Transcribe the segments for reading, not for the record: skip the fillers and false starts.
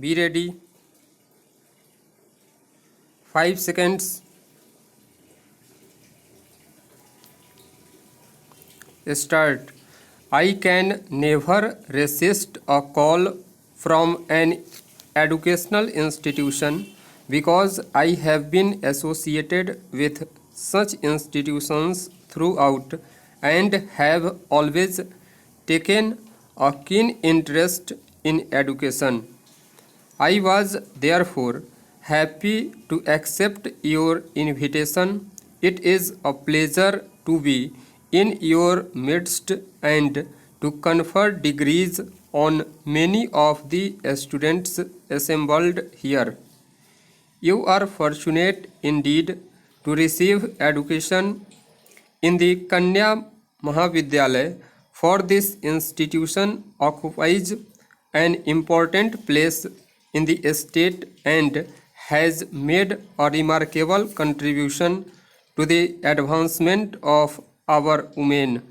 Be ready. 5 seconds. Start. I can never resist a call from an educational institution because I have been associated with such institutions throughout and have always taken a keen interest in education. I was therefore happy to accept your invitation. It is a pleasure to be in your midst and to confer degrees on many of the students assembled here. You are fortunate indeed to receive education in the Kanya Mahavidyalaya, for this institution occupies an important place in the state and has made a remarkable contribution to the advancement of our women.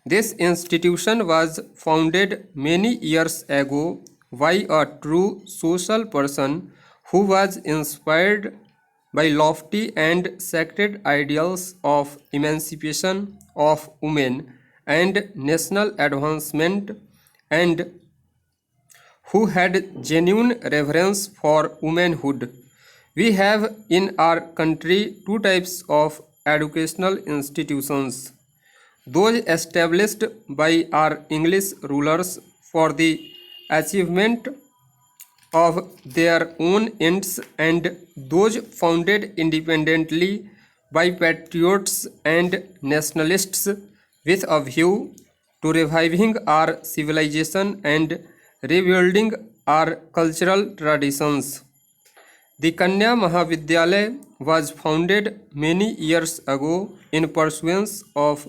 This institution was founded many years ago by a true social person who was inspired by lofty and sacred ideals of emancipation of women and national advancement, and who had genuine reverence for womanhood. We have in our country two types of educational institutions: those established by our English rulers for the achievement of their own ends, and those founded independently by patriots and nationalists with a view to reviving our civilization and rebuilding our cultural traditions. The Kanya Mahavidyalaya was founded many years ago in pursuance of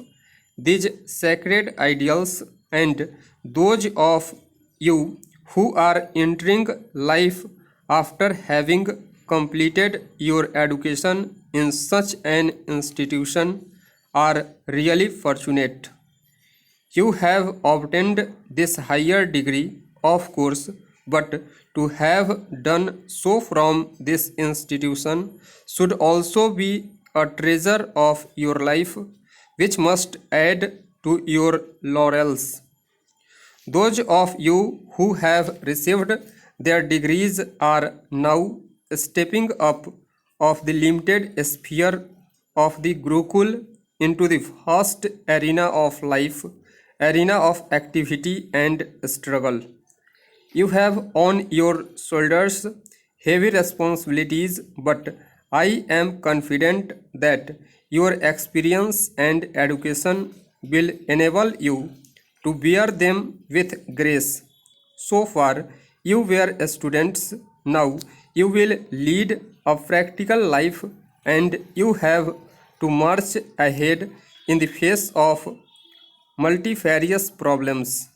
these sacred ideals, and those of you who are entering life after having completed your education in such an institution are really fortunate. You have obtained this higher degree, of course, but to have done so from this institution should also be a treasure of your life, which must add to your laurels. Those of you who have received their degrees are now stepping up of the limited sphere of the Gurukul into the vast arena of life, arena of activity and struggle. You have on your shoulders heavy responsibilities, but I am confident that your experience and education will enable you to bear them with grace. So far, you were students, now you will lead a practical life, and you have to march ahead in the face of multifarious problems.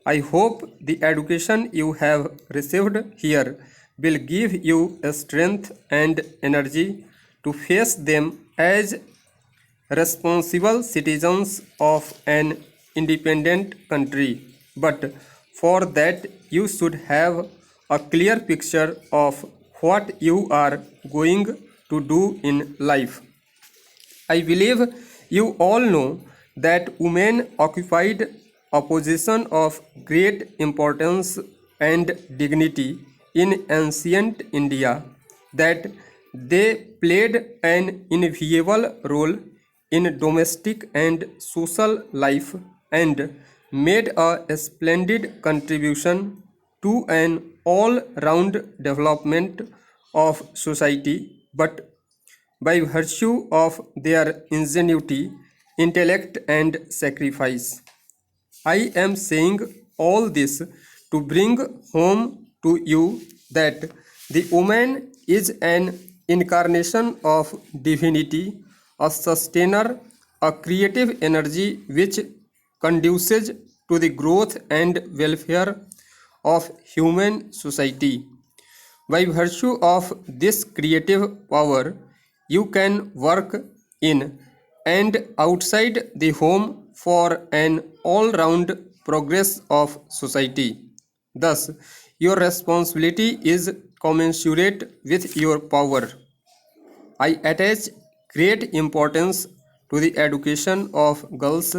I hope the education you have received here will give you strength and energy to face them as responsible citizens of an independent country. But for that, you should have a clear picture of what you are going to do in life. I believe you all know that women occupied a position of great importance and dignity in ancient India, that they played an invaluable role in domestic and social life and made a splendid contribution to an all round development of society. But by virtue of their ingenuity, intellect, and sacrifice, I am saying all this to bring home to you that the woman is an incarnation of divinity, a sustainer, a creative energy which conduces to the growth and welfare of human society. By virtue of this creative power, you can work in and outside the home for an all round progress of society. Thus, your responsibility is commensurate with your power. I attach great importance to the education of girls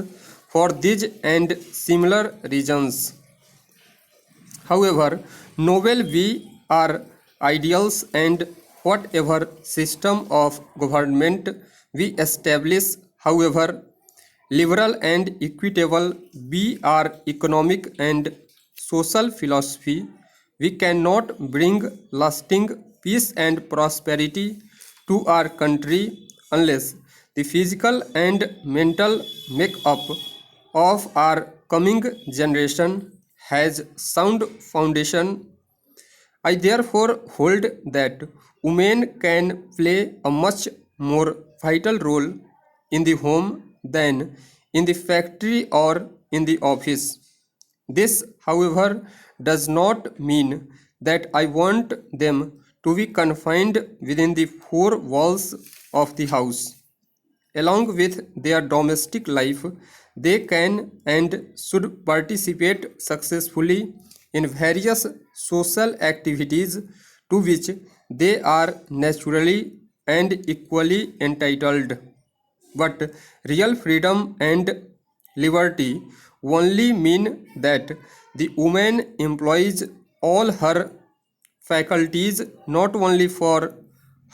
for these and similar reasons. However, novel we are ideals and whatever system of government we establish, however liberal and equitable be our economic and social philosophy, we cannot bring lasting peace and prosperity to our country unless the physical and mental make-up of our coming generation has sound foundation. I therefore hold that women can play a much more vital role in the home than in the factory or in the office. This, however, does not mean that I want them to be confined within the four walls of the house. Along with their domestic life, they can and should participate successfully in various social activities to which they are naturally and equally entitled. But real freedom and liberty only mean that the woman employs all her faculties not only for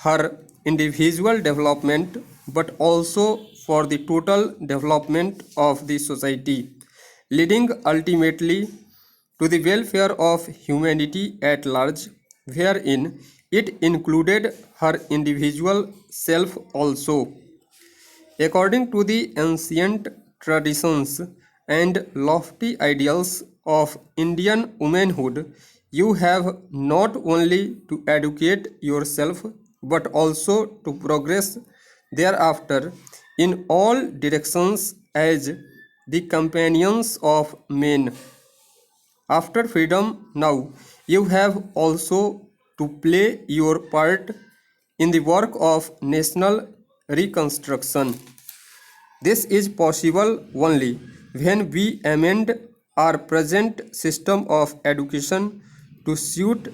her individual development but also for the total development of the society, leading ultimately to the welfare of humanity at large, wherein it included her individual self also. According to the ancient traditions and lofty ideals of Indian womanhood, you have not only to educate yourself but also to progress thereafter in all directions as the companions of men. After freedom, now you have also to play your part in the work of national reconstruction. This is possible only when we amend our present system of education to suit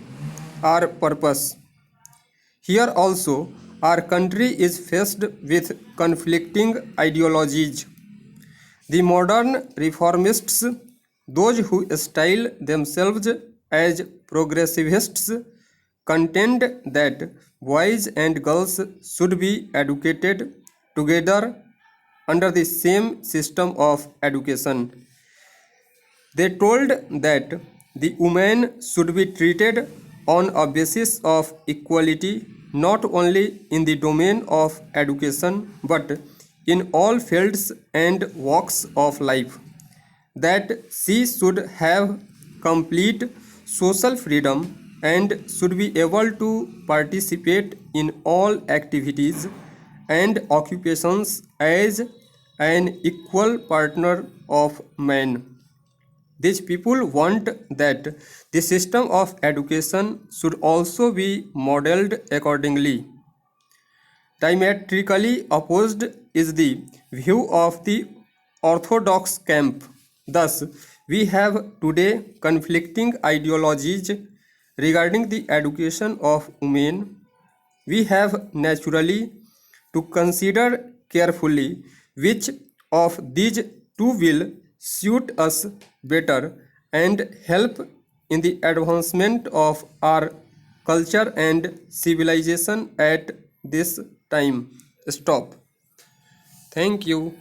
our purpose. Here also, our country is faced with conflicting ideologies. The modern reformists, those who style themselves as progressivists, contend that boys and girls should be educated together under the same system of education. They told that the women should be treated on a basis of equality not only in the domain of education but in all fields and walks of life, that she should have complete social freedom and should be able to participate in all activities and occupations as an equal partner of man. These people want that the system of education should also be modeled accordingly. Diametrically opposed is the view of the orthodox camp. Thus, we have today conflicting ideologies regarding the education of women. We have naturally to consider carefully which of these two will suit us better and help in the advancement of our culture and civilization at this time. Stop. Thank you.